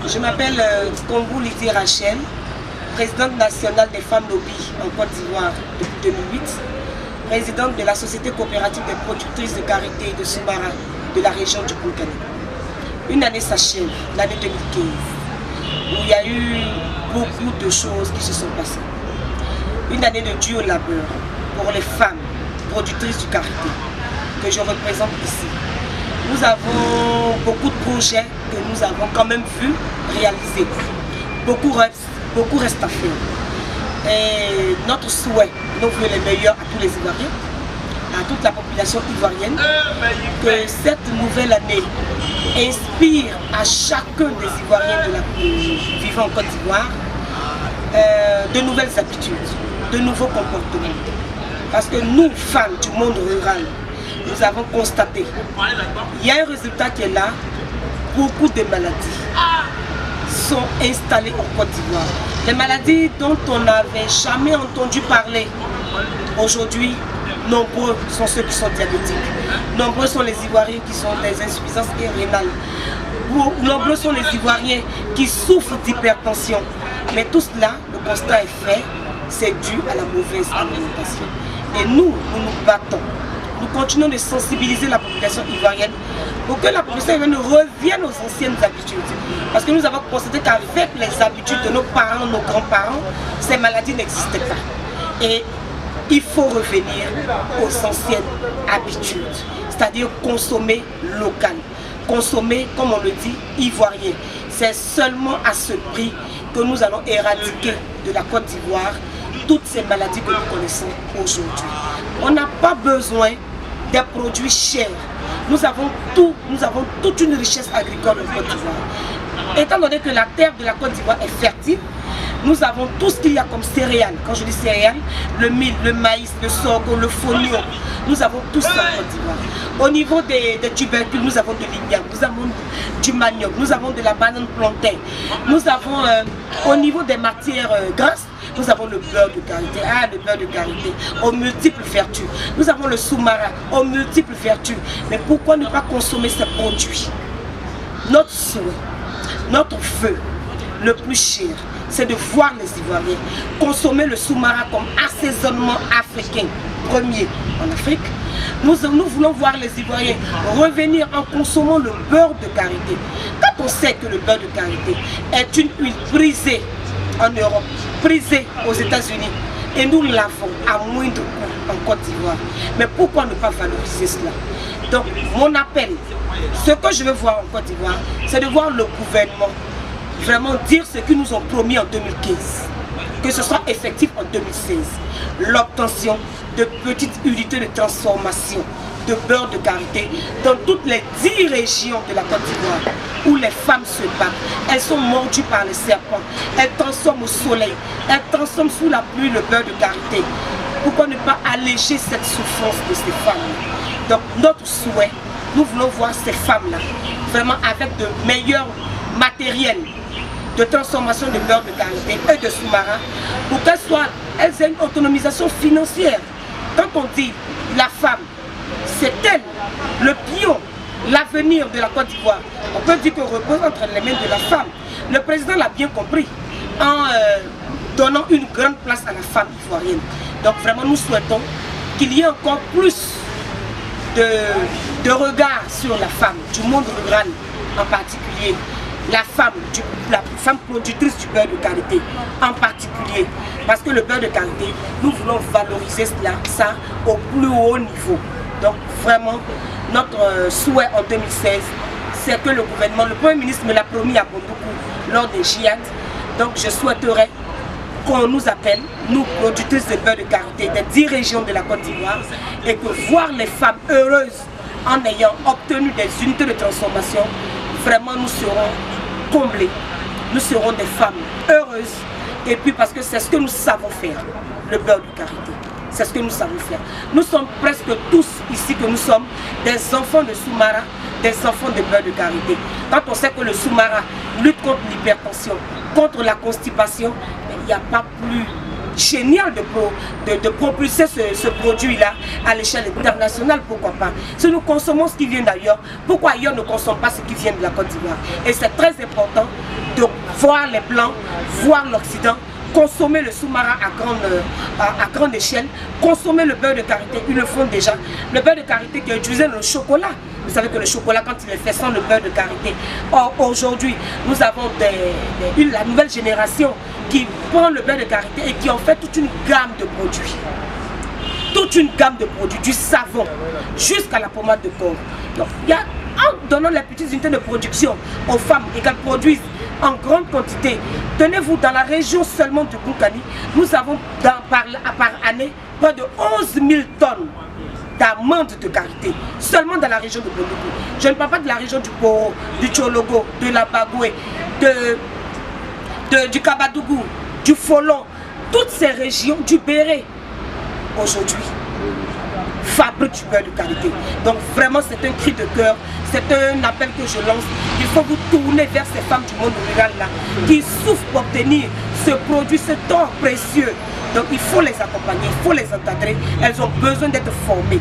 Je m'appelle Kongou Lydie Rachel, présidente nationale des femmes lobby en Côte d'Ivoire depuis 2008, présidente de la Société coopérative des productrices de karité et de soumara de la région du Koukani. Une année s'achève, l'année 2015, où il y a eu beaucoup de choses qui se sont passées. Une année de dur labeur pour les femmes productrices du karité que je représente ici. Nous avons beaucoup de projets que nous avons quand même vu réaliser. Beaucoup reste à faire. Et notre souhait, nous voulons les meilleurs à tous les Ivoiriens, à toute la population ivoirienne, que cette nouvelle année inspire à chacun des Ivoiriens vivant en Côte d'Ivoire de nouvelles habitudes, de nouveaux comportements. Parce que nous, femmes du monde rural, nous avons constaté qu'il y a un résultat qui est là. Beaucoup de maladies sont installées en Côte d'Ivoire. Les maladies dont on n'avait jamais entendu parler. Aujourd'hui, nombreux sont ceux qui sont diabétiques. Nombreux sont les Ivoiriens qui sont des insuffisances rénales. Nombreux sont les Ivoiriens qui souffrent d'hypertension. Mais tout cela, le constat est fait, c'est dû à la mauvaise alimentation. Et nous nous battons. Nous continuons de sensibiliser la population ivoirienne pour que la population ivoirienne revienne aux anciennes habitudes. Parce que nous avons constaté qu'avec les habitudes de nos parents, nos grands-parents, ces maladies n'existaient pas. Et il faut revenir aux anciennes habitudes, c'est-à-dire consommer local, consommer, comme on le dit, ivoirien. C'est seulement à ce prix que nous allons éradiquer de la Côte d'Ivoire toutes ces maladies que nous connaissons aujourd'hui. On n'a pas besoin des produits chers. Nous avons toute une richesse agricole en Côte d'Ivoire. Étant donné que la terre de la Côte d'Ivoire est fertile, nous avons tout ce qu'il y a comme céréales. Quand je dis céréales, le mil, le maïs, le sorgho, le fonio. Nous avons tout ça en Côte d'Ivoire. Au niveau des tubercules, nous avons de l'igname, nous avons du manioc, nous avons de la banane plantain. Nous avons, au niveau des matières grasses, nous avons le beurre de karité, le beurre de karité, aux multiples vertus. Nous avons le soumara, aux multiples vertus. Mais pourquoi ne pas consommer ces produits? Notre souhait, notre vœu, le plus cher, c'est de voir les Ivoiriens consommer le soumara comme assaisonnement africain, premier en Afrique. Nous voulons voir les Ivoiriens revenir en consommant le beurre de karité. Quand on sait que le beurre de karité est une huile prisée en Europe, prisée aux États-Unis, et nous l'avons à moindre coût en Côte d'Ivoire. Mais pourquoi ne pas valoriser cela? Donc mon appel, ce que je veux voir en Côte d'Ivoire, c'est de voir le gouvernement vraiment dire ce qu'ils nous ont promis en 2015, que ce soit effectif en 2016. L'obtention de petites unités de transformation de beurre de karité dans toutes les 10 régions de la Côte d'Ivoire où les femmes se battent. Elles sont mordues par les serpents, elles transforment au soleil, elles transforment sous la pluie le beurre de karité. Pourquoi ne pas alléger cette souffrance de ces femmes-là? Donc notre souhait, nous voulons voir ces femmes-là vraiment avec de meilleurs matériels de transformation de beurre de karité et de soumara pour qu'elles aient une autonomisation financière. Quand on dit la femme, c'est elle, le pion, l'avenir de la Côte d'Ivoire, on peut dire qu'on repose entre les mains de la femme. Le président l'a bien compris en donnant une grande place à la femme ivoirienne. Donc vraiment nous souhaitons qu'il y ait encore plus de regard sur la femme, du monde rural en particulier. La femme productrice du beurre de karité en particulier, parce que le beurre de karité, nous voulons valoriser ça au plus haut niveau. Donc vraiment, notre souhait en 2016, c'est que le gouvernement, le Premier ministre me l'a promis à Bondoukou lors des JIAD, donc je souhaiterais qu'on nous appelle, nous productrices de beurre de karité des 10 régions de la Côte d'Ivoire, et que voir les femmes heureuses en ayant obtenu des unités de transformation, vraiment nous serons comblés, nous serons des femmes heureuses, et puis parce que c'est ce que nous savons faire, le beurre de karité, c'est ce que nous savons faire. Nous sommes presque tous ici que nous sommes des enfants de soumara, des enfants de beurre de karité. Quand on sait que le soumara lutte contre l'hypertension, contre la constipation, il n'y a pas plus génial de propulser ce produit-là à l'échelle internationale, pourquoi pas. Si nous consommons ce qui vient d'ailleurs, pourquoi ailleurs ne consomme pas ce qui vient de la Côte d'Ivoire? Et c'est très important voir les Blancs, voir l'Occident, consommer le sous-marin à grande échelle, consommer le beurre de karité, ils le font déjà. Le beurre de karité qui est utilisé dans le chocolat. Vous savez que le chocolat, quand il est fait sans le beurre de karité. Or, aujourd'hui, nous avons la nouvelle génération qui prend le beurre de karité et qui en fait toute une gamme de produits. Toute une gamme de produits, du savon jusqu'à la pommade de corps. Donc, en donnant les petites unités de production aux femmes et qu'elles produisent en grande quantité, tenez-vous, dans la région seulement de Koukani, nous avons par année près de 11 000 tonnes d'amandes de karité, seulement dans la région de Bondougou. Je ne parle pas de la région du Poro, du Tchologo, de la Bagoué, du Kabadougou, du Folon, toutes ces régions, du Béré, aujourd'hui, fabriquent du beurre de karité. Donc vraiment, c'est un cri de cœur, c'est un appel que je lance. Il faut vous tourner vers ces femmes du monde rural là, qui souffrent pour obtenir ce produit, ce temps précieux. Donc il faut les accompagner, il faut les encadrer, elles ont besoin d'être formées.